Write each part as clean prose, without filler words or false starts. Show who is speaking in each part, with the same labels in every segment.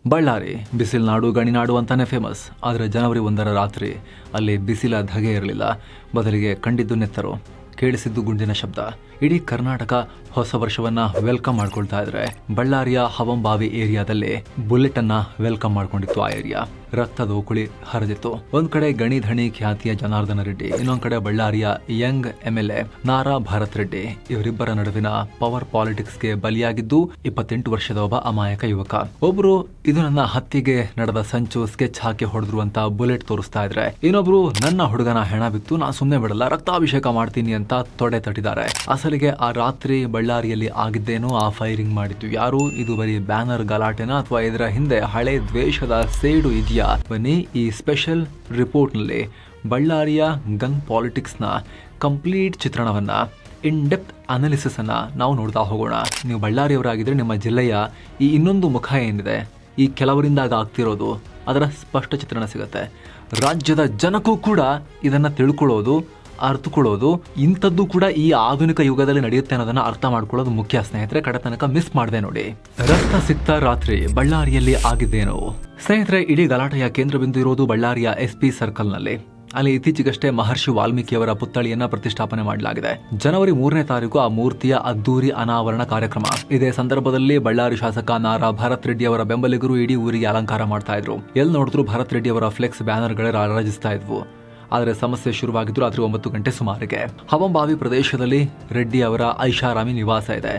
Speaker 1: ಬಳ್ಳಾರಿ ಬಿಸಿಲ್ನಾಡು ಗಣಿನಾಡು ಅಂತಾನೆ ಫೇಮಸ್. ಆದರೆ ಜನವರಿ 1ರ ರಾತ್ರಿ ಅಲ್ಲಿ ಬಿಸಿಲ ಧಗೆ ಇರಲಿಲ್ಲ. ಬದಲಿಗೆ ಕಂಡಿದ್ದು ನೆತ್ತರು, ಕೇಳಿಸಿದ್ದು ಗುಂಡಿನ ಶಬ್ದ. ಇಡೀ ಕರ್ನಾಟಕ ಹೊಸ ವರ್ಷವನ್ನ ವೆಲ್ಕಮ್ ಮಾಡ್ಕೊಳ್ತಾ ಇದ್ರೆ ಬಳ್ಳಾರಿಯ ಹವಂಬಾವಿ ಏರಿಯಾದಲ್ಲಿ ಬುಲೆಟ್ ಅನ್ನ ವೆಲ್ಕಮ್ ಮಾಡ್ಕೊಂಡಿತ್ತು. ಆ ಏರಿಯಾ ರಕ್ತದ ಓಕುಳಿ ಹರಿದಿತ್ತು. ಒಂದ್ ಕಡೆ ಗಣಿ ಧಣಿ ಖ್ಯಾತಿಯ ಜನಾರ್ದನ ರೆಡ್ಡಿ, ಇನ್ನೊಂದ್ ಕಡೆ ಬಳ್ಳಾರಿಯ ಯಂಗ್ MLA ನಾರಾ ಭಾರತ್ ರೆಡ್ಡಿ. ಇವರಿಬ್ಬರ ನಡುವಿನ ಪವರ್ ಪಾಲಿಟಿಕ್ಸ್ಗೆ ಬಲಿಯಾಗಿದ್ದು 28 ವರ್ಷದ ಒಬ್ಬ ಅಮಾಯಕ ಯುವಕ. ಒಬ್ರು ಇದು ನನ್ನ ಹತ್ತಿಗೆ ನಡೆದ ಸಂಚು, ಸ್ಕೆಚ್ ಹಾಕಿ ಹೊಡೆದ್ರು ಅಂತ ಬುಲೆಟ್ ತೋರಿಸ್ತಾ ಇದ್ರೆ, ಇನ್ನೊಬ್ರು ನನ್ನ ಹುಡುಗನ ಹೆಣ ಬಿತ್ತು, ನಾ ಸುಮ್ಮನೆ ಬಿಡಲ್ಲ, ರಕ್ತಾಭಿಷೇಕ ಮಾಡ್ತೀನಿ ಅಂತ ತೊಡೆ ತಟ್ಟಿದ್ದಾರೆ. ಅಸಲಿಗೆ ಆ ರಾತ್ರಿ ಬಳ್ಳಾರಿಯಲ್ಲಿ ಆಗಿದ್ದೇನೋ, ಆ ಫೈರಿಂಗ್ ಮಾಡಿದ್ದು ಯಾರು, ಇದು ಬರೀ ಬ್ಯಾನರ್ ಗಲಾಟೆನ ಅಥವಾ ಇದರ ಹಿಂದೆ ಹಳೆ ದ್ವೇಷದ ಸೇಡು ಇದೆಯಾ? ಬನ್ನಿ ಈ ಸ್ಪೆಷಲ್ ರಿಪೋರ್ಟ್ ನಲ್ಲಿ ಬಳ್ಳಾರಿಯ ಗನ್ ಪಾಲಿಟಿಕ್ಸ್ ನ ಕಂಪ್ಲೀಟ್ ಚಿತ್ರಣವನ್ನ, ಇನ್ ಡೆಪ್ತ್ ಅನಾಲಿಸಿಸ್ ಅನ್ನ ನಾವು ನೋಡ್ತಾ ಹೋಗೋಣ. ನೀವು ಬಳ್ಳಾರಿಯವರಾಗಿದ್ರೆ ನಿಮ್ಮ ಜಿಲ್ಲೆಯ ಈ ಇನ್ನೊಂದು ಮುಖ ಏನಿದೆ, ಈ ಕೆಲವರಿಂದಾಗ ಆಗ್ತಿರೋದು, ಅದರ ಸ್ಪಷ್ಟ ಚಿತ್ರಣ ಸಿಗುತ್ತೆ. ರಾಜ್ಯದ ಜನಕ್ಕೂ ಕೂಡ ಇದನ್ನ ತಿಳ್ಕೊಳ್ಳೋದು, ಅರ್ಥಕೊಳ್ಳೋದು, ಇಂಥದ್ದು ಕೂಡ ಈ ಆಧುನಿಕ ಯುಗದಲ್ಲಿ ನಡೆಯುತ್ತೆ ಅನ್ನೋದನ್ನ ಅರ್ಥ ಮಾಡ್ಕೊಳ್ಳೋದು ಮುಖ್ಯ. ಸ್ನೇಹಿತರೆ, ಕಡೆ ತನಕ ಮಿಸ್ ಮಾಡದೆ ನೋಡಿ. ರಕ್ತ ಸಿಕ್ತ ರಾತ್ರಿ ಬಳ್ಳಾರಿಯಲ್ಲಿ ಆಗಿದ್ದೇನೋ ಸ್ನೇಹಿತರೆ. ಇಡೀ ಗಲಾಟೆಯ ಕೇಂದ್ರ ಬಿಂದು ಇರೋದು ಬಳ್ಳಾರಿಯ SP ಸರ್ಕಲ್ ನಲ್ಲಿ. ಅಲ್ಲಿ ಇತ್ತೀಚೆಗಷ್ಟೇ ಮಹರ್ಷಿ ವಾಲ್ಮೀಕಿಯವರ ಪುತ್ಥಳಿಯನ್ನ ಪ್ರತಿಷ್ಠಾಪನೆ ಮಾಡಲಾಗಿದೆ. ಜನವರಿ 3ನೇ ತಾರೀಕು ಆ ಮೂರ್ತಿಯ ಅದ್ದೂರಿ ಅನಾವರಣ ಕಾರ್ಯಕ್ರಮ. ಇದೇ ಸಂದರ್ಭದಲ್ಲಿ ಬಳ್ಳಾರಿ ಶಾಸಕ ನಾರಾ ಭಾರತ್ ರೆಡ್ಡಿ ಅವರ ಬೆಂಬಲಿಗರು ಇಡೀ ಊರಿಗೆ ಅಲಂಕಾರ ಮಾಡ್ತಾ ಇದ್ರು. ಎಲ್ಲಿ ನೋಡಿದ್ರು ಭಾರತ್ ರೆಡ್ಡಿ ಅವರ ಫ್ಲೆಕ್ಸ್ ಬ್ಯಾನರ್ಗಳೇ ರಾರಾಜಿಸ್ತಾ ಇದ್ವು. ಆದರೆ ಸಮಸ್ಯೆ ಶುರುವಾಗಿದ್ದು ರಾತ್ರಿ 9 ಗಂಟೆ ಸುಮಾರಿಗೆ. ಹವಂಬಾವಿ ಪ್ರದೇಶದಲ್ಲಿ ರೆಡ್ಡಿ ಅವರ ಐಷಾರಾಮಿ ನಿವಾಸ ಇದೆ.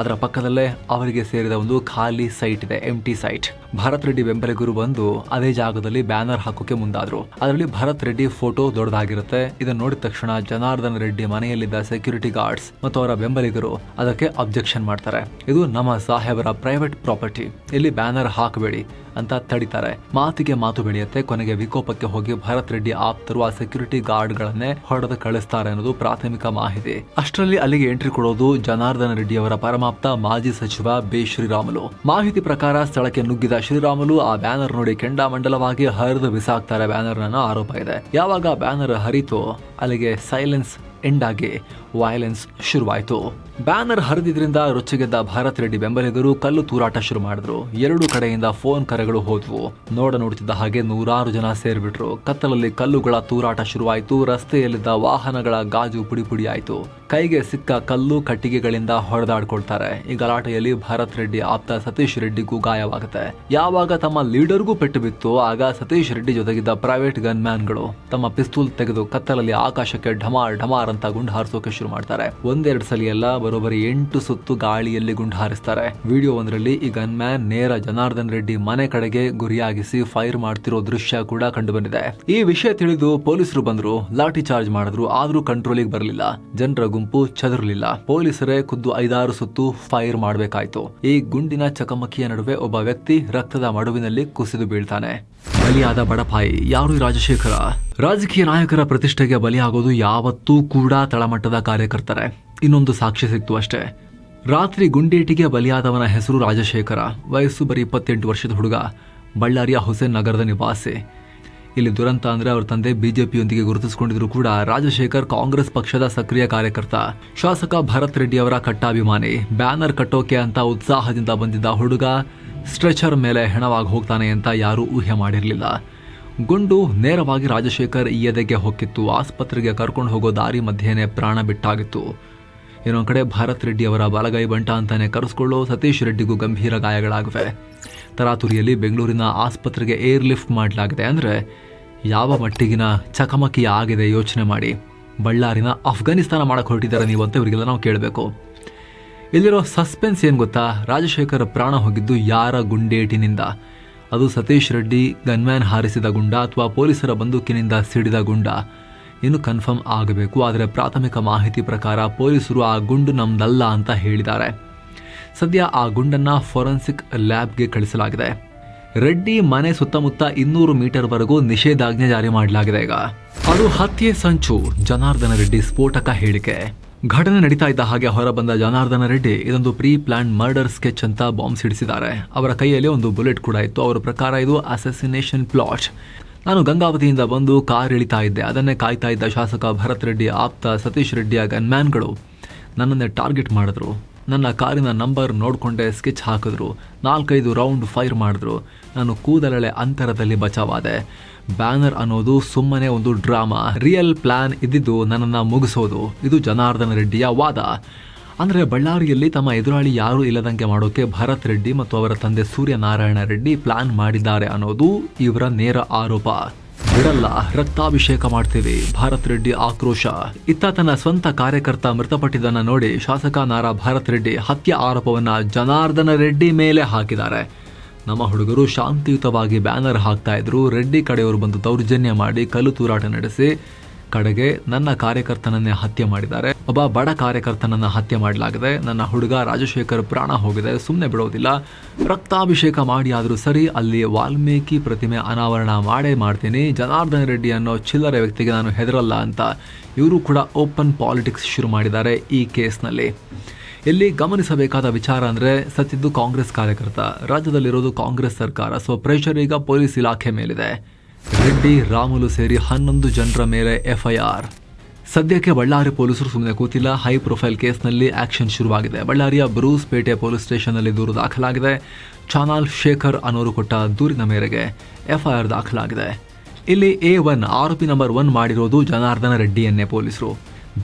Speaker 1: ಅದರ ಪಕ್ಕದಲ್ಲೇ ಅವರಿಗೆ ಸೇರಿದ ಒಂದು ಖಾಲಿ ಸೈಟ್ ಇದೆ, ಎಂಟಿ ಸೈಟ್. ಭಾರತ್ ರೆಡ್ಡಿ ಬೆಂಬಲಿಗರು ಬಂದು ಅದೇ ಜಾಗದಲ್ಲಿ ಬ್ಯಾನರ್ ಹಾಕೋಕೆ ಮುಂದಾದ್ರು. ಅದರಲ್ಲಿ ಭಾರತ್ ರೆಡ್ಡಿ ಫೋಟೋ ದೊಡ್ಡದಾಗಿರುತ್ತೆ. ಇದನ್ನು ನೋಡಿದ ತಕ್ಷಣ ಜನಾರ್ದನ ರೆಡ್ಡಿ ಮನೆಯಲ್ಲಿದ್ದ ಸೆಕ್ಯೂರಿಟಿ ಗಾರ್ಡ್ಸ್ ಮತ್ತು ಅವರ ಬೆಂಬಲಿಗರು ಅದಕ್ಕೆ ಅಬ್ಜೆಕ್ಷನ್ ಮಾಡ್ತಾರೆ. ಇದು ನಮ್ಮ ಸಾಹೇಬರ ಪ್ರೈವೇಟ್ ಪ್ರಾಪರ್ಟಿ, ಇಲ್ಲಿ ಬ್ಯಾನರ್ ಹಾಕಬೇಡಿ ಅಂತ ತಡಿತಾರೆ. ಮಾತಿಗೆ ಮಾತು ಬೆಳೆಯುತ್ತೆ. ಕೊನೆಗೆ ವಿಕೋಪಕ್ಕೆ ಹೋಗಿ ಭಾರತ್ ರೆಡ್ಡಿ ಆಪ್ತರು ಆ ಸೆಕ್ಯೂರಿಟಿ ಗಾರ್ಡ್ ಗಳನ್ನೇ ಹೊಡೆದು ಕಳಿಸ್ತಾರೆ ಅನ್ನೋದು ಪ್ರಾಥಮಿಕ ಮಾಹಿತಿ. ಅಷ್ಟರಲ್ಲಿ ಅಲ್ಲಿಗೆ ಎಂಟ್ರಿ ಕೊಡೋದು ಜನಾರ್ದನ ರೆಡ್ಡಿ ಅವರ ಪರಮಾಪ್ತ ಮಾಜಿ ಸಚಿವ ಬಿ ಶ್ರೀರಾಮುಲು. ಮಾಹಿತಿ ಪ್ರಕಾರ ಸ್ಥಳಕ್ಕೆ ನುಗ್ಗಿದ ಶ್ರೀರಾಮುಲು ಆ ಬ್ಯಾನರ್ ನೋಡಿ ಕೆಂಡಾಮಂಡಲವಾಗಿ ಹರಿದು ಬಿಸಾಕ್ತಾರೆ ಬ್ಯಾನರ್ ಅನ್ನೋ ಆರೋಪ ಇದೆ. ಯಾವಾಗ ಬ್ಯಾನರ್ ಹರಿತೋ ಅಲ್ಲಿಗೆ ಸೈಲೆನ್ಸ್ ಎಂಡ್ ಆಗಿ ವೈಲೆನ್ಸ್ ಶುರುವಾಯಿತು. ಬ್ಯಾನರ್ ಹರಿದಿದ್ರಿಂದ ರೊಚ್ಚಿಗೆದ್ದ ಭಾರತ್ ರೆಡ್ಡಿ ಬೆಂಬಲಿಗರು ಕಲ್ಲು ತೂರಾಟ ಶುರು ಮಾಡಿದ್ರು. 2 ಕಡೆಯಿಂದ ಫೋನ್ ಕರೆಗಳು ಹೋದ್ವು. ನೋಡುತ್ತಿದ್ದ ಹಾಗೆ ನೂರಾರು ಜನ ಸೇರ್ಬಿಟ್ರು. ಕತ್ತಲಲ್ಲಿ ಕಲ್ಲುಗಳ ತೂರಾಟ ಶುರುವಾಯಿತು. ರಸ್ತೆಯಲ್ಲಿದ್ದ ವಾಹನಗಳ ಗಾಜು ಪುಡಿ ಪುಡಿ ಆಯಿತು. ಕೈಗೆ ಸಿಕ್ಕ ಕಲ್ಲು ಕಟ್ಟಿಗೆಗಳಿಂದ ಹೊಡೆದಾಡ್ಕೊಳ್ತಾರೆ. ಈ ಗಲಾಟೆಯಲ್ಲಿ ಭಾರತ್ ರೆಡ್ಡಿ ಆಪ್ತ ಸತೀಶ್ ರೆಡ್ಡಿಗೂ ಗಾಯವಾಗುತ್ತೆ. ಯಾವಾಗ ತಮ್ಮ ಲೀಡರ್ಗೂ ಪೆಟ್ಟು ಬಿತ್ತು, ಆಗ ಸತೀಶ್ ರೆಡ್ಡಿ ಜೊತೆಗಿದ್ದ ಪ್ರೈವೇಟ್ ಗನ್ ಮ್ಯಾನ್ಗಳು ತಮ್ಮ ಪಿಸ್ತೂಲ್ ತೆಗೆದು ಕತ್ತಲಲ್ಲಿ ಆಕಾಶಕ್ಕೆ ಢಮಾರ್ ಢಮಾರ್ ಅಂತ ಗುಂಡು ಹಾರಿಸೋಕೆ ಶುರು ಮಾಡ್ತಾರೆ. 1-2 ಸಲ ಎಲ್ಲ ಬರೋಬ್ಬರಿ 8 ಸುತ್ತು ಗಾಳಿಯಲ್ಲಿ ಗುಂಡು ಹಾರಿಸ್ತಾರೆ. ವಿಡಿಯೋ ಒಂದರಲ್ಲಿ ಈ ಗನ್ ಮ್ಯಾನ್ ನೇರ ಜನಾರ್ದನ್ ರೆಡ್ಡಿ ಮನೆ ಕಡೆಗೆ ಗುರಿಯಾಗಿಸಿ ಫೈರ್ ಮಾಡ್ತಿರೋ ದೃಶ್ಯ ಕೂಡ ಕಂಡು ಬಂದಿದೆ. ಈ ವಿಷಯ ತಿಳಿದು ಪೊಲೀಸರು ಬಂದ್ರು, ಲಾಠಿ ಚಾರ್ಜ್ ಮಾಡಿದ್ರು. ಆದ್ರೂ ಕಂಟ್ರೋಲಿಗೆ ಬರಲಿಲ್ಲ. ಜನರ ಗುಂಪು ಚದುರಲಿಲ್ಲ. ಪೊಲೀಸರೇ ಖುದ್ದು 5-6 ಸುತ್ತು ಫೈರ್ ಮಾಡಬೇಕಾಯ್ತು. ಈ ಗುಂಡಿನ ಚಕಮಕಿಯ ನಡುವೆ ಒಬ್ಬ ವ್ಯಕ್ತಿ ರಕ್ತದ ಮಡುವಿನಲ್ಲಿ ಕುಸಿದು ಬೀಳ್ತಾನೆ. ಬಲಿಯಾದ ಬಡಪಾಯಿ ಯಾರು? ರಾಜಶೇಖರ. ರಾಜಕೀಯ ನಾಯಕರ ಪ್ರತಿಷ್ಠೆಗೆ ಬಲಿಯಾಗೋದು ಯಾವತ್ತೂ ಕೂಡ ತಳಮಟ್ಟದ ಕಾರ್ಯಕರ್ತರೆ. ಇನ್ನೊಂದು ಸಾಕ್ಷಿ ಸಿಕ್ತು ಅಷ್ಟೇ. ರಾತ್ರಿ ಗುಂಡೇಟಿಗೆ ಬಲಿಯಾದವನ ಹೆಸರು ರಾಜಶೇಖರ. ವಯಸ್ಸು ಬರೀ 28 ವರ್ಷದ ಹುಡುಗ. ಬಳ್ಳಾರಿಯ ಹುಸೇನ್ ನಗರದ ನಿವಾಸಿ. ಇಲ್ಲಿ ದುರಂತ ಅಂದ್ರೆ ಅವ್ರ ತಂದೆ ಬಿಜೆಪಿಯೊಂದಿಗೆ ಗುರುತಿಸಿಕೊಂಡಿದ್ರು ಕೂಡ ರಾಜಶೇಖರ್ ಕಾಂಗ್ರೆಸ್ ಪಕ್ಷದ ಸಕ್ರಿಯ ಕಾರ್ಯಕರ್ತ. ಶಾಸಕ ಭಾರತ್ ರೆಡ್ಡಿ ಅವರ ಕಟ್ಟಾಭಿಮಾನಿ. ಬ್ಯಾನರ್ ಕಟ್ಟೋಕೆ ಅಂತ ಉತ್ಸಾಹದಿಂದ ಬಂದಿದ್ದ ಹುಡುಗ ಸ್ಟ್ರೆಚರ್ ಮೇಲೆ ಹೆಣವಾಗಿ ಹೋಗ್ತಾನೆ ಅಂತ ಯಾರೂ ಊಹೆ ಮಾಡಿರಲಿಲ್ಲ. ಗುಂಡು ನೇರವಾಗಿ ರಾಜಶೇಖರ್ ಎದೆಗೆ ಹೊಕ್ಕಿತ್ತು. ಆಸ್ಪತ್ರೆಗೆ ಕರ್ಕೊಂಡು ಹೋಗೋ ದಾರಿ ಮಧ್ಯೆನೇ ಪ್ರಾಣ ಬಿಟ್ಟಾಗಿತ್ತು. ಇನ್ನೊಂದು ಕಡೆ ಭಾರತ್ ರೆಡ್ಡಿ ಅವರ ಬಲಗೈ ಬಂಟ ಅಂತಾನೆ ಕರೆಸ್ಕೊಳ್ಳೋ ಸತೀಶ್ ರೆಡ್ಡಿಗೂ ಗಂಭೀರ ಗಾಯಗಳಾಗಿವೆ. ತರಾತುರಿಯಲ್ಲಿ ಬೆಂಗಳೂರಿನ ಆಸ್ಪತ್ರೆಗೆ ಏರ್ ಲಿಫ್ಟ್ ಮಾಡಲಾಗಿದೆ. ಅಂದ್ರೆ ಯಾವ ಮಟ್ಟಿಗಿನ ಚಕಮಕಿ ಆಗಿದೆ ಯೋಚನೆ ಮಾಡಿ. ಬಳ್ಳಾರಿನ ಅಫ್ಘಾನಿಸ್ತಾನ ಮಾಡಕ್ಕೆ ಹೊರಟಿದ್ದಾರೆ ನೀವು ಅಂತ ಇವರಿಗೆಲ್ಲ ನಾವು ಕೇಳಬೇಕು. ಇಲ್ಲಿರೋ ಸಸ್ಪೆನ್ಸ್ ಏನು ಗೊತ್ತಾ? ರಾಜಶೇಖರ್ ಪ್ರಾಣ ಹೋಗಿದ್ದು ಯಾರ ಗುಂಡೇಟಿನಿಂದ? ಅದು ಸತೀಶ್ ರೆಡ್ಡಿ ಗನ್ಮ್ಯಾನ್ ಹಾರಿಸಿದ ಗುಂಡ ಅಥವಾ ಪೊಲೀಸರ ಬಂದೂಕಿನಿಂದ ಸಿಡಿದ ಗುಂಡ? ಇನ್ನು ಕನ್ಫರ್ಮ್ ಆಗಬೇಕು. ಆದರೆ ಪ್ರಾಥಮಿಕ ಮಾಹಿತಿ ಪ್ರಕಾರ ಪೊಲೀಸರು ಆ ಗುಂಡು ನಮ್ದಲ್ಲ ಅಂತ ಹೇಳಿದ್ದಾರೆ. ಸದ್ಯ ಆ ಗುಂಡನ್ನ ಫೋರೆನ್ಸಿಕ್ ಲ್ಯಾಬ್ಗೆ ಕಳಿಸಲಾಗಿದೆ. ರೆಡ್ಡಿ ಮನೆ ಸುತ್ತಮುತ್ತ 200 ಮೀಟರ್ವರೆಗೂ ನಿಷೇಧಾಜ್ಞೆ ಜಾರಿ ಮಾಡಲಾಗಿದೆ. ಈಗ ಅದು ಹತ್ಯೆ ಸಂಚು. ಜನಾರ್ದನ ರೆಡ್ಡಿ ಸ್ಫೋಟಕ ಹೇಳಿಕೆ. ಘಟನೆ ನಡೀತಾ ಇದ್ದ ಹಾಗೆ ಹೊರಬಂದ ಜನಾರ್ದನ ರೆಡ್ಡಿ ಇದೊಂದು ಪ್ರೀ ಪ್ಲಾನ್ ಮರ್ಡರ್ ಸ್ಕೆಚ್ ಅಂತ ಬಾಂಬ್ ಸಿಡಿಸಿದ್ದಾರೆ. ಅವರ ಕೈಯಲ್ಲಿ ಒಂದು ಬುಲೆಟ್ ಕೂಡ ಇತ್ತು. ಅವರ ಪ್ರಕಾರ ಇದು ಅಸೆಸಿನೇಷನ್ ಪ್ಲಾಟ್. ನಾನು ಗಂಗಾವತಿಯಿಂದ ಬಂದು ಕಾರ್ ಇಳಿತಾ ಇದ್ದೆ. ಅದನ್ನೇ ಕಾಯ್ತಾ ಇದ್ದ ಶಾಸಕ ಭರತ್ ರೆಡ್ಡಿ ಆಪ್ತ ಸತೀಶ್ ರೆಡ್ಡಿಯ ಗನ್ಮ್ಯಾನ್ಗಳು ನನ್ನನ್ನೇ ಟಾರ್ಗೆಟ್ ಮಾಡಿದ್ರು. ನನ್ನ ಕಾರಿನ ನಂಬರ್ ನೋಡ್ಕೊಂಡೆ ಸ್ಕೆಚ್ ಹಾಕಿದ್ರು. 4-5 ರೌಂಡ್ ಫೈರ್ ಮಾಡಿದ್ರು. ನಾನು ಕೂದಲೆಳೆ ಅಂತರದಲ್ಲಿ ಬಚಾವಾದೆ. ಬ್ಯಾನರ್ ಅನ್ನೋದು ಸುಮ್ಮನೆ ಒಂದು ಡ್ರಾಮಾ. ರಿಯಲ್ ಪ್ಲಾನ್ ಇದ್ದಿದ್ದು ನನ್ನನ್ನು ಮುಗಿಸೋದು. ಇದು ಜನಾರ್ದನ ರೆಡ್ಡಿಯ ವಾದ. ಅಂದರೆ ಬಳ್ಳಾರಿಯಲ್ಲಿ ತಮ್ಮ ಎದುರಾಳಿ ಯಾರೂ ಇಲ್ಲದಂಗೆ ಮಾಡೋಕೆ ಭರತ್ ರೆಡ್ಡಿ ಮತ್ತು ಅವರ ತಂದೆ ಸೂರ್ಯನಾರಾಯಣ ರೆಡ್ಡಿ ಪ್ಲಾನ್ ಮಾಡಿದ್ದಾರೆ ಅನ್ನೋದು ಇವರ ನೇರ ಆರೋಪ. ಬಿಡಲ್ಲ, ರಕ್ತಾಭಿಷೇಕ ಮಾಡ್ತೀವಿ, ಭರತ್ ರೆಡ್ಡಿ ಆಕ್ರೋಶ. ಇತ್ತ ತನ್ನ ಸ್ವಂತ ಕಾರ್ಯಕರ್ತ ಮೃತಪಟ್ಟಿದ್ದನ್ನ ನೋಡಿ ಶಾಸಕ ನಾರಾ ಭರತ್ ರೆಡ್ಡಿ ಹತ್ಯೆ ಆರೋಪವನ್ನ ಜನಾರ್ದನ ರೆಡ್ಡಿ ಮೇಲೆ ಹಾಕಿದ್ದಾರೆ. ನಮ್ಮ ಹುಡುಗರು ಶಾಂತಿಯುತವಾಗಿ ಬ್ಯಾನರ್ ಹಾಕ್ತಾ ಇದ್ರು. ರೆಡ್ಡಿ ಕಡೆಯವರು ಬಂದು ದೌರ್ಜನ್ಯ ಮಾಡಿ ಕಲ್ಲು ತೂರಾಟ ನಡೆಸಿ ಕಡೆಗೆ ನನ್ನ ಕಾರ್ಯಕರ್ತನನ್ನೇ ಹತ್ಯೆ ಮಾಡಿದ್ದಾರೆ. ಒಬ್ಬ ಬಡ ಕಾರ್ಯಕರ್ತನನ್ನ ಹತ್ಯೆ ಮಾಡಲಾಗಿದೆ. ನನ್ನ ಹುಡುಗ ರಾಜಶೇಖರ್ ಪ್ರಾಣ ಹೋಗಿದೆ. ಸುಮ್ಮನೆ ಬಿಡೋದಿಲ್ಲ. ರಕ್ತಾಭಿಷೇಕ ಮಾಡಿ ಆದರೂ ಸರಿ, ಅಲ್ಲಿ ವಾಲ್ಮೀಕಿ ಪ್ರತಿಮೆ ಅನಾವರಣ ಮಾಡೇ ಮಾಡ್ತೀನಿ. ಜನಾರ್ದನ ರೆಡ್ಡಿ ಅನ್ನೋ ಚಿಲ್ಲರೆ ವ್ಯಕ್ತಿಗೆ ನಾನು ಹೆದರಲ್ಲ ಅಂತ ಇವರು ಕೂಡ ಓಪನ್ ಪಾಲಿಟಿಕ್ಸ್ ಶುರು ಮಾಡಿದ್ದಾರೆ ಈ ಕೇಸ್ನಲ್ಲಿ. ಇಲ್ಲಿ ಗಮನಿಸಬೇಕಾದ ವಿಚಾರ ಅಂದರೆ ಸತ್ತಿದ್ದು ಕಾಂಗ್ರೆಸ್ ಕಾರ್ಯಕರ್ತ. ರಾಜ್ಯದಲ್ಲಿರೋದು ಕಾಂಗ್ರೆಸ್ ಸರ್ಕಾರ. ಸೊ ಪ್ರೆಷರ್ ಈಗ ಪೊಲೀಸ್ ಇಲಾಖೆ ಮೇಲಿದೆ. ರೆಡ್ಡಿ ರಾಮುಲು ಸೇರಿ 11 ಜನರ ಮೇಲೆ FIR. ಸದ್ಯಕ್ಕೆ ಬಳ್ಳಾರಿ ಪೊಲೀಸರು ಸುಮ್ಮನೆ ಕೂತಿಲ್ಲ. ಹೈ ಪ್ರೊಫೈಲ್ ಕೇಸ್ನಲ್ಲಿ ಆಕ್ಷನ್ ಶುರುವಾಗಿದೆ. ಬಳ್ಳಾರಿಯ ಬ್ರೂಸ್ ಪೇಟೆ ಪೊಲೀಸ್ ಸ್ಟೇಷನ್ನಲ್ಲಿ ದೂರು ದಾಖಲಾಗಿದೆ. ಚಾನಲ್ ಶೇಖರ್ ಅನ್ನೋರು ಕೊಟ್ಟ ದೂರಿನ ಮೇರೆಗೆ FIR ದಾಖಲಾಗಿದೆ. ಇಲ್ಲಿ A1 ಆರೋಪಿ ನಂಬರ್ 1 ಮಾಡಿರೋದು ಜನಾರ್ದನ ರೆಡ್ಡಿಯನ್ನೇ ಪೊಲೀಸರು.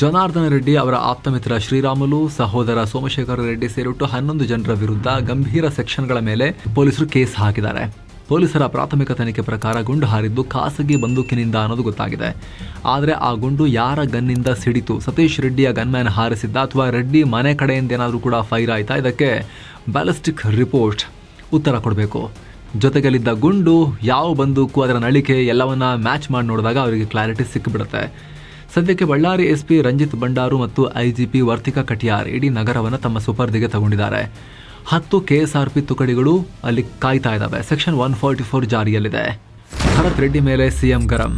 Speaker 1: ಜನಾರ್ದನ ರೆಡ್ಡಿ ಅವರ ಆಪ್ತಮಿತ್ರ ಶ್ರೀರಾಮುಲು, ಸಹೋದರ ಸೋಮಶೇಖರ ರೆಡ್ಡಿ ಸೇರಿಟ್ಟು 11 ಜನರ ವಿರುದ್ಧ ಗಂಭೀರ ಸೆಕ್ಷನ್ಗಳ ಮೇಲೆ ಪೊಲೀಸರು ಕೇಸ್ ಹಾಕಿದ್ದಾರೆ. ಪೊಲೀಸರ ಪ್ರಾಥಮಿಕ ತನಿಖೆ ಪ್ರಕಾರ ಗುಂಡು ಹಾರಿದ್ದು ಖಾಸಗಿ ಬಂದೂಕಿನಿಂದ ಅನ್ನೋದು ಗೊತ್ತಾಗಿದೆ. ಆದರೆ ಆ ಗುಂಡು ಯಾರ ಗನ್ನಿಂದ ಸಿಡಿತು? ಸತೀಶ್ ರೆಡ್ಡಿಯ ಗನ್ಮ್ಯಾನ್ ಹಾರಿಸಿದ್ದ ಅಥವಾ ರೆಡ್ಡಿ ಮನೆ ಕಡೆಯಿಂದ ಏನಾದರೂ ಕೂಡ ಫೈರ್ ಆಯಿತಾ? ಇದಕ್ಕೆ ಬ್ಯಾಲಿಸ್ಟಿಕ್ ರಿಪೋರ್ಟ್ ಉತ್ತರ ಕೊಡಬೇಕು. ಜೊತೆಗಲ್ಲಿದ್ದ ಗುಂಡು, ಯಾವ ಬಂದೂಕು, ಅದರ ನಳಿಕೆ ಎಲ್ಲವನ್ನ ಮ್ಯಾಚ್ ಮಾಡಿ ನೋಡಿದಾಗ ಅವರಿಗೆ ಕ್ಲಾರಿಟಿ ಸಿಕ್ಕಿಬಿಡುತ್ತೆ. ಸದ್ಯಕ್ಕೆ ಬಳ್ಳಾರಿ SP ರಂಜಿತ್ ಬಂಡಾರು ಮತ್ತು IGP ವರ್ತಿಕಾ ಕಟಿಯಾರ್ ಇಡೀ ನಗರವನ್ನು ತಮ್ಮ ಸುಪರ್ದಿಗೆ ತಗೊಂಡಿದ್ದಾರೆ. 10 KSRP ತುಕಡಿಗಳು ಅಲ್ಲಿ ಕಾಯ್ತಾ ಇದ್ದಾವೆ. ಸೆಕ್ಷನ್ 144 ಜಾರಿಯಲ್ಲಿದೆ. ಭರತ್ ರೆಡ್ಡಿ ಮೇಲೆ CM ಗರಂ.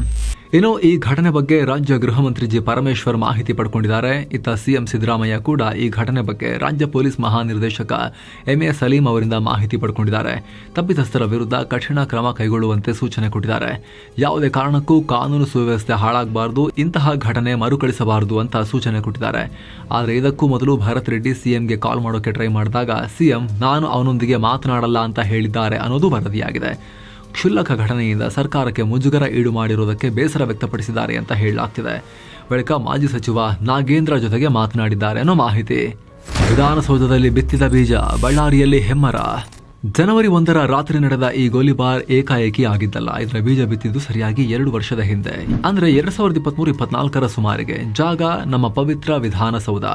Speaker 1: ಇನ್ನು ಈ ಘಟನೆ ಬಗ್ಗೆ ರಾಜ್ಯ ಗೃಹ ಮಂತ್ರಿ ಜಿ ಪರಮೇಶ್ವರ್ ಮಾಹಿತಿ ಪಡ್ಕೊಂಡಿದ್ದಾರೆ. ಇತ್ತ CM ಸಿದ್ದರಾಮಯ್ಯ ಕೂಡ ಈ ಘಟನೆ ಬಗ್ಗೆ ರಾಜ್ಯ ಪೊಲೀಸ್ ಮಹಾನಿರ್ದೇಶಕ MA ಸಲೀಂ ಅವರಿಂದ ಮಾಹಿತಿ ಪಡ್ಕೊಂಡಿದ್ದಾರೆ. ತಪ್ಪಿತಸ್ಥರ ವಿರುದ್ಧ ಕಠಿಣ ಕ್ರಮ ಕೈಗೊಳ್ಳುವಂತೆ ಸೂಚನೆ ಕೊಟ್ಟಿದ್ದಾರೆ. ಯಾವುದೇ ಕಾರಣಕ್ಕೂ ಕಾನೂನು ಸುವ್ಯವಸ್ಥೆ ಹಾಳಾಗಬಾರದು, ಇಂತಹ ಘಟನೆ ಮರುಕಳಿಸಬಾರದು ಅಂತ ಸೂಚನೆ ಕೊಟ್ಟಿದ್ದಾರೆ. ಆದರೆ ಇದಕ್ಕೂ ಮೊದಲು ಭರತ್ ರೆಡ್ಡಿ CMಗೆ ಕಾಲ್ ಮಾಡೋಕೆ ಟ್ರೈ ಮಾಡಿದಾಗ CM ನಾನು ಅವನೊಂದಿಗೆ ಮಾತನಾಡಲ್ಲ ಅಂತ ಹೇಳಿದ್ದಾರೆ ಅನ್ನೋದು ವರದಿಯಾಗಿದೆ. ಕ್ಷುಲ್ಲಕ ಘಟನೆಯಿಂದ ಸರ್ಕಾರಕ್ಕೆ ಮುಜುಗರ ಈಡು ಮಾಡಿರುವುದಕ್ಕೆ ಬೇಸರ ವ್ಯಕ್ತಪಡಿಸಿದ್ದಾರೆ ಅಂತ ಹೇಳಲಾಗ್ತಿದೆ. ಬಳಿಕ ಮಾಜಿ ಸಚಿವ ನಾಗೇಂದ್ರ ಜೊತೆಗೆ ಮಾತನಾಡಿದ್ದಾರೆ ಅನ್ನೋ ಮಾಹಿತಿ. ವಿಧಾನಸೌಧದಲ್ಲಿ ಬಿತ್ತಿದ ಬೀಜ ಬಳ್ಳಾರಿಯಲ್ಲಿ ಹೆಮ್ಮರ. ಜನವರಿ 1ರ ರಾತ್ರಿ ನಡೆದ ಈ ಗೋಲಿಬಾರ್ ಏಕಾಏಕಿ ಆಗಿದ್ದಲ್ಲ. ಇದರ ಬೀಜ ಬಿತ್ತಿದ್ದು ಸರಿಯಾಗಿ 2 ವರ್ಷದ ಹಿಂದೆ, ಅಂದ್ರೆ 2023-24ರ ಸುಮಾರಿಗೆ. ಜಾಗ ನಮ್ಮ ಪವಿತ್ರ ವಿಧಾನಸೌಧ.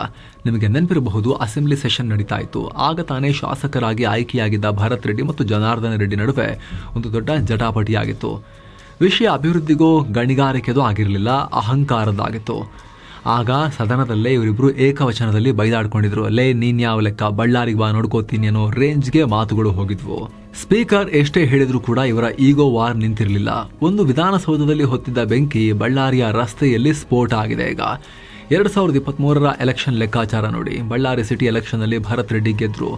Speaker 1: ನಿಮಗೆ ನೆನಪಿರಬಹುದು, ಅಸೆಂಬ್ಲಿ ಸೆಷನ್ ನಡೀತಾ ಇತ್ತು. ಆಗ ತಾನೇ ಶಾಸಕರಾಗಿ ಆಯ್ಕೆಯಾಗಿದ್ದ ಭರತ್ ರೆಡ್ಡಿ ಮತ್ತು ಜನಾರ್ದನ ರೆಡ್ಡಿ ನಡುವೆ ಒಂದು ದೊಡ್ಡ ಜಟಾಪಟಿಯಾಗಿತ್ತು. ವಿಷಯ ಅಭಿವೃದ್ಧಿಗೋ ಗಣಿಗಾರಿಕೆದೋ ಆಗಿರಲಿಲ್ಲ, ಅಹಂಕಾರದಾಗಿತ್ತು. ಆಗ ಸದನದಲ್ಲೇ ಇವರಿಬ್ರು ಏಕವಚನದಲ್ಲಿ ಬೈದಾಡ್ಕೊಂಡಿದ್ರು. ಲೇ ನೀನ್ ಯಾವ ಲೆಕ್ಕ, ಬಳ್ಳಾರಿಗೆ ಬಾ ನೋಡ್ಕೋತೀನಿ ಅನ್ನೋ ರೇಂಜ್ಗೆ ಮಾತುಗಳು ಹೋಗಿದ್ವು. ಸ್ಪೀಕರ್ ಎಷ್ಟೇ ಹೇಳಿದ್ರು ಕೂಡ ಇವರ ಈಗೋ ವಾರ್ ನಿಂತಿರಲಿಲ್ಲ. ಒಂದು ವಿಧಾನಸೌಧದಲ್ಲಿ ಹೊತ್ತಿದ್ದ ಬೆಂಕಿ ಬಳ್ಳಾರಿಯ ರಸ್ತೆಯಲ್ಲಿ ಸ್ಫೋಟ ಆಗಿದೆ. ಈಗ 2023ರ ಎಲೆಕ್ಷನ್ ಲೆಕ್ಕಾಚಾರ ನೋಡಿ. ಬಳ್ಳಾರಿ ಸಿಟಿ ಎಲೆಕ್ಷನ್ನಲ್ಲಿ ಭರತ್ ರೆಡ್ಡಿ ಗೆದ್ರು.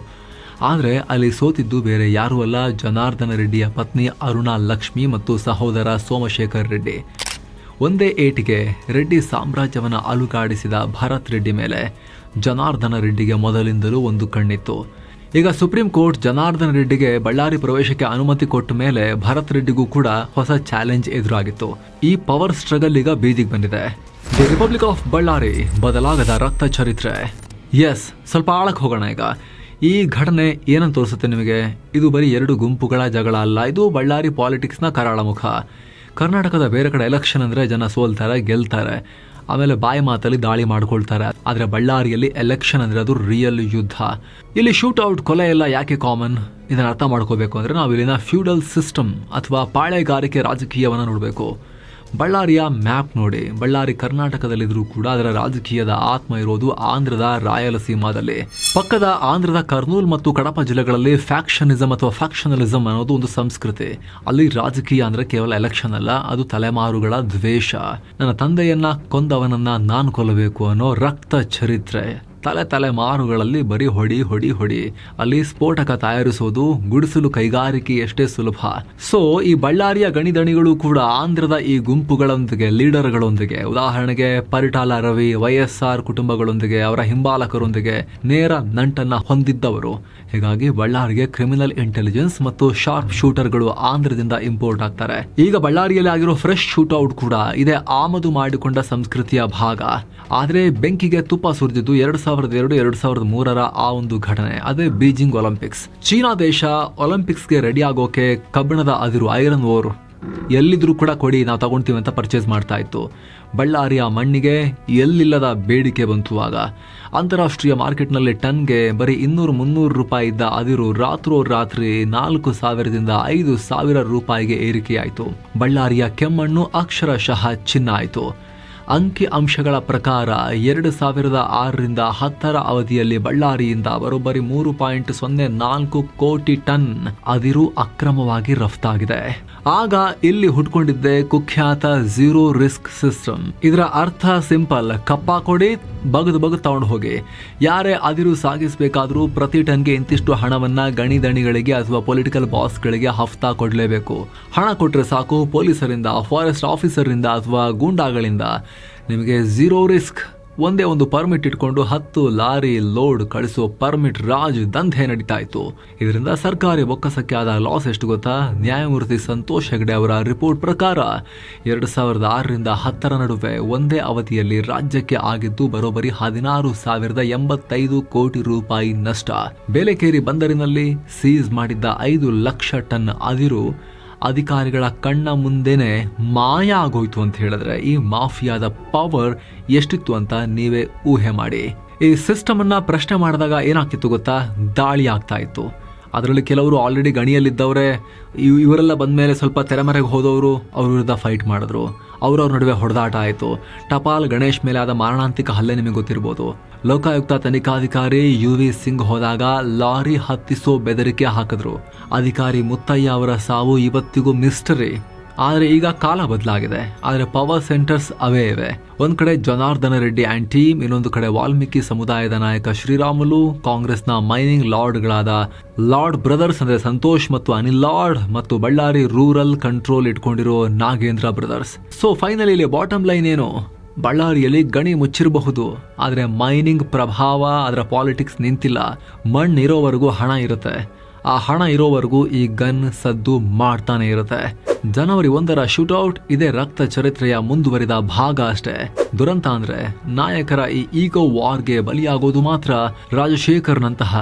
Speaker 1: ಆದರೆ ಅಲ್ಲಿ ಸೋತಿದ್ದು ಬೇರೆ ಯಾರೂ ಅಲ್ಲ, ಜನಾರ್ದನ ರೆಡ್ಡಿಯ ಪತ್ನಿ ಅರುಣಾ ಲಕ್ಷ್ಮಿ ಮತ್ತು ಸಹೋದರ ಸೋಮಶೇಖರ್ ರೆಡ್ಡಿ. ಒಂದೇ ಏಟಿಗೆ ರೆಡ್ಡಿ ಸಾಮ್ರಾಜ್ಯವನ್ನು ಅಲುಗಾಡಿಸಿದ ಭರತ್ ರೆಡ್ಡಿ ಮೇಲೆ ಜನಾರ್ದನ ರೆಡ್ಡಿಗೆ ಮೊದಲಿಂದಲೂ ಒಂದು ಕಣ್ಣಿತ್ತು. ಈಗ ಸುಪ್ರೀಂ ಕೋರ್ಟ್ ಜನಾರ್ದನ ರೆಡ್ಡಿಗೆ ಬಳ್ಳಾರಿ ಪ್ರವೇಶಕ್ಕೆ ಅನುಮತಿ ಕೊಟ್ಟ ಮೇಲೆ ಭರತ್ ರೆಡ್ಡಿಗೂ ಕೂಡ ಹೊಸ ಚಾಲೆಂಜ್ ಎದುರಾಗಿತ್ತು. ಈ ಪವರ್ ಸ್ಟ್ರಗಲ್ ಈಗ ಬೀದಿಗೆ ಬಂದಿದೆ. ದಿ ರಿಪಬ್ಲಿಕ್ ಆಫ್ ಬಳ್ಳಾರಿ, ಬದಲಾಗದ ರಕ್ತ ಚರಿತ್ರೆ. ಎಸ್, ಸ್ವಲ್ಪ ಆಳಕ್ಕೆ ಹೋಗೋಣ. ಈಗ ಈ ಘಟನೆ ಏನಂತ ತೋರಿಸುತ್ತೆ ನಿಮಗೆ? ಇದು ಬರೀ 2 ಗುಂಪುಗಳ ಜಗಳ ಅಲ್ಲ, ಇದು ಬಳ್ಳಾರಿ ಪಾಲಿಟಿಕ್ಸ್ನ ಕರಾಳ ಮುಖ. ಕರ್ನಾಟಕದ ಬೇರೆ ಕಡೆ ಎಲೆಕ್ಷನ್ ಅಂದರೆ ಜನ ಸೋಲ್ತಾರೆ, ಗೆಲ್ತಾರೆ, ಆಮೇಲೆ ಬಾಯಿ ಮಾತಲ್ಲಿ ದಾಳಿ ಮಾಡ್ಕೊಳ್ತಾರೆ. ಆದರೆ ಬಳ್ಳಾರಿಯಲ್ಲಿ ಎಲೆಕ್ಷನ್ ಅಂದರೆ ಅದು ರಿಯಲ್ ಯುದ್ಧ. ಇಲ್ಲಿ ಶೂಟ್ಔಟ್, ಕೊಲೆ ಎಲ್ಲ ಯಾಕೆ ಕಾಮನ್? ಇದನ್ನು ಅರ್ಥ ಮಾಡ್ಕೋಬೇಕು ಅಂದರೆ ನಾವು ಇಲ್ಲಿನ ಫ್ಯೂಡಲ್ ಸಿಸ್ಟಮ್ ಅಥವಾ ಪಾಳೆಗಾರಿಕೆ ರಾಜಕೀಯವನ್ನು ನೋಡಬೇಕು. ಬಳ್ಳಾರಿಯ ಮ್ಯಾಪ್ ನೋಡಿ. ಬಳ್ಳಾರಿ ಕರ್ನಾಟಕದಲ್ಲಿದ್ರೂ ಕೂಡ ಅದರ ರಾಜಕೀಯದ ಆತ್ಮ ಇರೋದು ಆಂಧ್ರದ ರಾಯಲಸೀಮಾದಲ್ಲಿ. ಪಕ್ಕದ ಆಂಧ್ರದ ಕರ್ನೂಲ್ ಮತ್ತು ಕಡಪ ಜಿಲ್ಲೆಗಳಲ್ಲಿ ಫ್ಯಾಕ್ಷನಿಸಮ್ ಅಥವಾ ಫ್ಯಾಕ್ಷನಲಿಸಮ್ ಅನ್ನೋದು ಒಂದು ಸಂಸ್ಕೃತಿ. ಅಲ್ಲಿ ರಾಜಕೀಯ ಅಂದ್ರೆ ಕೇವಲ ಎಲೆಕ್ಷನ್ ಅಲ್ಲ, ಅದು ತಲೆಮಾರುಗಳ ದ್ವೇಷ. ನನ್ನ ತಂದೆಯನ್ನ ಕೊಂದವನನ್ನ ನಾನು ಕೊಲ್ಲಬೇಕು ಅನ್ನೋ ರಕ್ತ ಚರಿತ್ರೆ. ತಲೆಮಾರುಗಳಲ್ಲಿ ಬರೀ ಹೊಡಿ ಅಲ್ಲಿ ಸ್ಫೋಟಕ ತಯಾರಿಸೋದು ಗುಡಿಸಲು ಕೈಗಾರಿಕೆ ಎಷ್ಟೇ ಸುಲಭ. ಸೊ ಈ ಬಳ್ಳಾರಿಯ ಗಣಿದಣಿಗಳು ಕೂಡ ಆಂಧ್ರದ ಈ ಗುಂಪುಗಳೊಂದಿಗೆ ಲೀಡರ್ಗಳೊಂದಿಗೆ, ಉದಾಹರಣೆಗೆ ಪರಿಟಾಲ ರವಿ, YSR ಕುಟುಂಬಗಳೊಂದಿಗೆ, ಅವರ ಹಿಂಬಾಲಕರೊಂದಿಗೆ ನೇರ ನಂಟನ್ನ ಹೊಂದಿದ್ದವರು. ಹೀಗಾಗಿ ಬಳ್ಳಾರಿಗೆ ಕ್ರಿಮಿನಲ್ ಇಂಟೆಲಿಜೆನ್ಸ್ ಮತ್ತು ಶಾರ್ಪ್ ಶೂಟರ್ಗಳು ಆಂಧ್ರದಿಂದ ಇಂಪೋರ್ಟ್ ಆಗ್ತಾರೆ. ಈಗ ಬಳ್ಳಾರಿಯಲ್ಲಿ ಆಗಿರೋ ಫ್ರೆಶ್ ಶೂಟ್ಔಟ್ ಕೂಡ ಇದೇ ಆಮದು ಮಾಡಿಕೊಂಡ ಸಂಸ್ಕೃತಿಯ ಭಾಗ. ಆದ್ರೆ ಬೆಂಕಿಗೆ ತುಪ್ಪ ಸುರಿದಿದ್ದು 2002-2003 ಆ ಒಂದು ಘಟನೆ, ಅದೇ ಬೀಜಿಂಗ್ ಒಲಿಂಪಿಕ್ಸ್. ಚೀನಾ ದೇಶ ಒಲಿಂಪಿಕ್ಸ್ಗೆ ರೆಡಿ ಆಗೋಕೆ ಕಬ್ಬಿಣದ ಅದಿರು, ಐರನ್ ಓರ್ ಎಲ್ಲಿದ್ರು ಕೂಡ ಕೊಡಿ, ನಾವು ತಗೊಂತೀವಿ ಅಂತ ಪರ್ಚೇಸ್ ಮಾಡ್ತಾ ಇತ್ತು. ಬಳ್ಳಾರಿಯ ಮಣ್ಣಿಗೆ ಎಲ್ಲಿಲ್ಲದ ಬೇಡಿಕೆ ಬಂತು. ಆಗ ಅಂತಾರಾಷ್ಟ್ರೀಯ ಮಾರ್ಕೆಟ್ನಲ್ಲಿ ಟನ್ಗೆ ಬರೀ 200-300 ರೂಪಾಯಿ ಇದ್ದ ಅದಿರು ರಾತ್ರೋರಾತ್ರಿ 4,000ದಿಂದ 5,000 ರೂಪಾಯಿಗೆ ಏರಿಕೆಯಾಯಿತು. ಬಳ್ಳಾರಿಯ ಕೆಮ್ಮಣ್ಣು ಅಕ್ಷರಶಃ ಚಿನ್ನ ಆಯಿತು. ಅಂಕಿ ಅಂಶಗಳ ಪ್ರಕಾರ 2006ರಿಂದ 10ರ ಅವಧಿಯಲ್ಲಿ ಬಳ್ಳಾರಿಯಿಂದ ಬರೋಬ್ಬರಿ 3.04 ಕೋಟಿ ಟನ್ ಅದಿರು ಅಕ್ರಮವಾಗಿ ರಫ್ತಾಗಿದೆ. ಆಗ ಇಲ್ಲಿ ಹುಟ್ಕೊಂಡಿದ್ದೆ ಕುಖ್ಯಾತ ಝೀರೋ ರಿಸ್ಕ್ ಸಿಸ್ಟಮ್. ಇದರ ಅರ್ಥ ಸಿಂಪಲ್, ಕಪ್ಪ ಕೊಡಿ, ಬಗದು ತಗೊಂಡು ಹೋಗಿ. ಯಾರೇ ಅದಿರು ಸಾಗಿಸಬೇಕಾದ್ರೂ ಪ್ರತಿ ಟನ್ಗೆ ಇಂತಿಷ್ಟು ಹಣವನ್ನ ಗಣಿದಣಿಗಳಿಗೆ ಅಥವಾ ಪೊಲಿಟಿಕಲ್ ಬಾಸ್ಗಳಿಗೆ ಹಫ್ತಾ ಕೊಡಲೇಬೇಕು. ಹಣ ಕೊಟ್ಟರೆ ಸಾಕು, ಪೊಲೀಸರಿಂದ, ಫಾರೆಸ್ಟ್ ಆಫೀಸರಿಂದ ಅಥವಾ ಗೂಂಡಾಗಳಿಂದ ನಿಮಗೆ ಝೀರೋ ರಿಸ್ಕ್. ಒಂದೇ ಒಂದು ಪರ್ಮಿಟ್ ಇಟ್ಕೊಂಡು 10 ಲಾರಿ ಲೋಡ್ ಕಳಿಸೋ ಪರ್ಮಿಟ್ ರಾಜ್ ದಂಧೆ ನಡೀತಾ ಇತ್ತು. ಇದರಿಂದ ಸರ್ಕಾರಿ ಬೊಕ್ಕಸಕ್ಕೆ ಆದ ಲಾಸ್ ಎಷ್ಟು ಗೊತ್ತಾ? ನ್ಯಾಯಮೂರ್ತಿ ಸಂತೋಷ್ ಹೆಗ್ಡೆ ಅವರ ರಿಪೋರ್ಟ್ ಪ್ರಕಾರ 2006ರಿಂದ 10ರ ನಡುವೆ ಒಂದೇ ಅವಧಿಯಲ್ಲಿ ರಾಜ್ಯಕ್ಕೆ ಆಗಿದ್ದು ಬರೋಬ್ಬರಿ 16,085 ಕೋಟಿ ರೂಪಾಯಿ ನಷ್ಟ. ಬೇಲೆಕೇರಿ ಬಂದರಿನಲ್ಲಿ ಸೀಸ್ ಮಾಡಿದ್ದ 5 ಲಕ್ಷ ಟನ್ ಅದಿರು ಅಧಿಕಾರಿಗಳ ಕಣ್ಣ ಮುಂದೆನೆ ಮಾಯ ಆಗೋಯ್ತು ಅಂತ ಹೇಳಿದ್ರೆ ಈ ಮಾಫಿಯಾದ ಪವರ್ ಎಷ್ಟಿತ್ತು ಅಂತ ನೀವೇ ಊಹೆ ಮಾಡಿ. ಈ ಸಿಸ್ಟಮ್ ಅನ್ನ ಪ್ರಶ್ನೆ ಮಾಡಿದಾಗ ಏನಾಗ್ತಿತ್ತು ಗೊತ್ತಾ? ದಾಳಿ ಆಗ್ತಾ ಇತ್ತು. ಅದರಲ್ಲಿ ಕೆಲವರು ಆಲ್ರೆಡಿ ಗಣಿಯಲ್ಲಿದ್ದವರೇ, ಇವರೆಲ್ಲ ಬಂದ್ಮೇಲೆ ಸ್ವಲ್ಪ ತೆರೆಮರೆಗೆ ಹೋದವರು ಅವ್ರ ವಿರುದ್ಧ ಫೈಟ್ ಮಾಡಿದ್ರು. ಅವ್ರವ್ರ ನಡುವೆ ಹೊಡೆದಾಟ ಆಯಿತು. ಟಪಾಲ್ ಗಣೇಶ್ ಮೇಲೆ ಆದ ಮಾರಣಾಂತಿಕ ಹಲ್ಲೆ ನಿಮಗೆ ಗೊತ್ತಿರ್ಬೋದು. ಲೋಕಾಯುಕ್ತ ತನಿಖಾಧಿಕಾರಿ UV ಸಿಂಗ್ ಹೋದಾಗ ಲಾರಿ ಹತ್ತಿಸೋ ಬೆದರಿಕೆ ಹಾಕಿದ್ರು. ಅಧಿಕಾರಿ ಮುತ್ತಯ್ಯ ಅವರ ಸಾವು ಇವತ್ತಿಗೂ ಮಿಸ್ಟರಿ. ಆದರೆ ಈಗ ಕಾಲ ಬದಲಾಗಿದೆ. ಆದರೆ ಪವರ್ ಸೆಂಟರ್ಸ್ ಅವೇ ಇವೆ. ಒಂದ್ ಕಡೆ ಜನಾರ್ದನ ರೆಡ್ಡಿ ಆ್ಯಂಡ್ ಟೀಮ್, ಇನ್ನೊಂದು ಕಡೆ ವಾಲ್ಮೀಕಿ ಸಮುದಾಯದ ನಾಯಕ ಶ್ರೀರಾಮುಲು, ಕಾಂಗ್ರೆಸ್ನ ಮೈನಿಂಗ್ ಲಾರ್ಡ್ಗಳಾದ ಲಾರ್ಡ್ ಬ್ರದರ್ಸ್ ಅಂದ್ರೆ ಸಂತೋಷ್ ಮತ್ತು ಅನಿಲ್ ಲಾರ್ಡ್, ಮತ್ತು ಬಳ್ಳಾರಿ ರೂರಲ್ ಕಂಟ್ರೋಲ್ ಇಟ್ಕೊಂಡಿರೋ ನಾಗೇಂದ್ರ ಬ್ರದರ್ಸ್. ಸೊ ಫೈನಲಿ ಇಲ್ಲಿ ಬಾಟಮ್ ಲೈನ್ ಏನು? ಬಳ್ಳಾರಿಯಲ್ಲಿ ಗಣಿ ಮುಚ್ಚಿರಬಹುದು, ಆದರೆ ಮೈನಿಂಗ್ ಪ್ರಭಾವ, ಅದರ ಪಾಲಿಟಿಕ್ಸ್ ನಿಂತಿಲ್ಲ. ಮಣ್ಣು ಇರೋವರೆಗೂ ಹಣ ಇರುತ್ತೆ. ಆ ಹಣ ಇರೋವರೆಗೂ ಈ ಗನ್ ಸದ್ದು ಮಾಡ್ತಾನೆ ಇರುತ್ತೆ. ಜನವರಿ 1ರ ಶೂಟ್ಔಟ್ ಇದೇ ರಕ್ತ ಚರಿತ್ರೆಯ ಮುಂದುವರಿದ ಭಾಗ ಅಷ್ಟೇ. ದುರಂತ ಅಂದ್ರೆ ನಾಯಕರ ಈ ಈಗೋ ವಾರ್ಗೆ ಬಲಿಯಾಗೋದು ಮಾತ್ರ ರಾಜಶೇಖರ್ನಂತಹ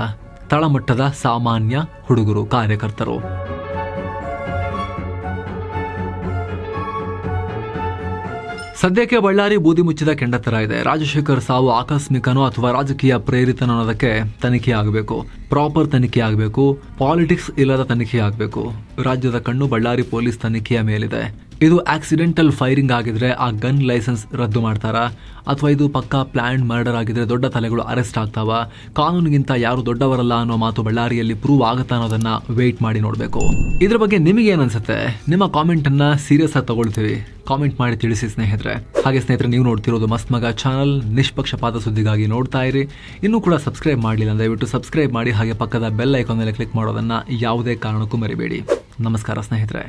Speaker 1: ತಳಮಟ್ಟದ ಸಾಮಾನ್ಯ ಹುಡುಗರು, ಕಾರ್ಯಕರ್ತರು. ಸದ್ಯಕ್ಕೆ ಬಳ್ಳಾರಿ ಬೂದಿ ಮುಚ್ಚಿದ ಕೆಂಡ ತರ ಇದೆ. ರಾಜಶೇಖರ್ ಸಾವು ಆಕಸ್ಮಿಕನೋ ಅಥವಾ ರಾಜಕೀಯ ಪ್ರೇರಿತನೋ ಅನ್ನೋದಕ್ಕೆ ತನಿಖೆ ಆಗಬೇಕು. ಪ್ರಾಪರ್ ತನಿಖೆ ಆಗಬೇಕು. ಪಾಲಿಟಿಕ್ಸ್ ಇಲ್ಲದ ತನಿಖೆ ಆಗಬೇಕು. ರಾಜ್ಯದ ಕಣ್ಣು ಬಳ್ಳಾರಿ ಪೊಲೀಸ್ ತನಿಖೆಯ ಮೇಲಿದೆ. ಇದು ಆಕ್ಸಿಡೆಂಟಲ್ ಫೈರಿಂಗ್ ಆಗಿದ್ರೆ ಆ ಗನ್ ಲೈಸೆನ್ಸ್ ರದ್ದು ಮಾಡ್ತಾರಾ, ಅಥವಾ ಇದು ಪಕ್ಕಾ ಪ್ಲಾನ್ಡ್ ಮರ್ಡರ್ ಆಗಿದ್ರೆ ದೊಡ್ಡ ತಲೆಗಳು ಅರೆಸ್ಟ್ ಆಗ್ತಾವ? ಕಾನೂನಿಗಿಂತ ಯಾರು ದೊಡ್ಡವರಲ್ಲ ಅನ್ನೋ ಮಾತು ಬಳ್ಳಾರಿಯಲ್ಲಿ ಪ್ರೂವ್ ಆಗುತ್ತಾ ಅನ್ನೋದನ್ನ ವೇಟ್ ಮಾಡಿ ನೋಡಬೇಕು. ಇದ್ರ ಬಗ್ಗೆ ನಿಮಗೆ ಏನನ್ಸುತ್ತೆ? ನಿಮ್ಮ ಕಾಮೆಂಟ್ ಅನ್ನ ಸೀರಿಯಸ್ ಆಗಿ ತಗೊಳ್ತೀವಿ. ಕಾಮೆಂಟ್ ಮಾಡಿ ತಿಳಿಸಿ ಸ್ನೇಹಿತರೆ. ಹಾಗೆ ಸ್ನೇಹಿತರೆ, ನೀವು ನೋಡ್ತಿರೋದು ಮಸ್ತ್ ಮಗ ಚಾನಲ್. ನಿಷ್ಪಕ್ಷಪಾತ ಸುದ್ದಿಗಾಗಿ ನೋಡ್ತಾ ಇರಿ. ಇನ್ನೂ ಕೂಡ ಸಬ್ಸ್ಕ್ರೈಬ್ ಮಾಡಲಿಲ್ಲ ದಯವಿಟ್ಟು ಸಬ್ಸ್ಕ್ರೈಬ್ ಮಾಡಿ. ಹಾಗೆ ಪಕ್ಕದ ಬೆಲ್ ಐಕಾನ್ ಮೇಲೆ ಕ್ಲಿಕ್ ಮಾಡೋದನ್ನ ಯಾವುದೇ ಕಾರಣಕ್ಕೂ ಮರಿಬೇಡಿ. ನಮಸ್ಕಾರ ಸ್ನೇಹಿತರೆ.